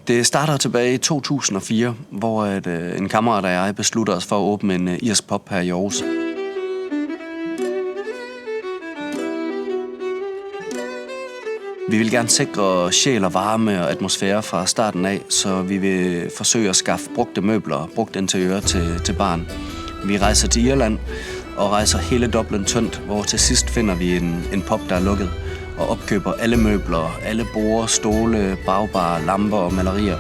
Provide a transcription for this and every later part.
Det starter tilbage i 2004, hvor en kammerat og jeg beslutter os for at åbne en irsk pub her i Aarhus. Vi vil gerne sikre sjæl og varme og atmosfære fra starten af, så vi vil forsøge at skaffe brugte møbler og brugt interiør til baren. Vi rejser til Irland og rejser hele Dublin tyndt, hvor til sidst finder vi en pub, der er lukket, og opkøber alle møbler, alle borde, stole, bagbar, lamper og malerier,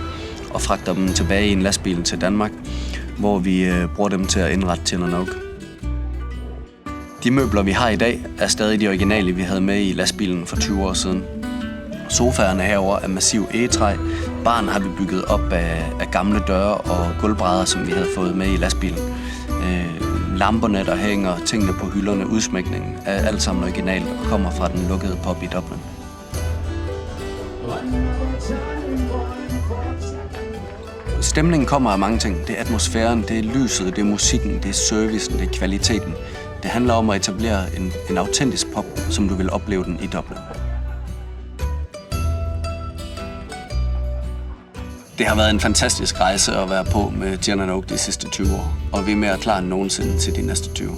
og fragter dem tilbage i en lastbil til Danmark, hvor vi bruger dem til at indrette Tin and Oak. De møbler, vi har i dag, er stadig de originale, vi havde med i lastbilen for 20 år siden. Sofaerne herover er massiv egetræ. Baren har vi bygget op af gamle døre og gulvbrædder, som vi havde fået med i lastbilen. Lamperne, der hænger, tingene på hylderne, udsmykningen er alt sammen originalt og kommer fra den lukkede pub i Dublin. Stemningen kommer af mange ting. Det er atmosfæren, det er lyset, det er musikken, det er servicen, det er kvaliteten. Det handler om at etablere en autentisk pub, som du vil opleve den i Dublin. Det har været en fantastisk rejse at være på med Tin and Oak de sidste 20 år, og vi er mere klar end nogensinde til de næste 20.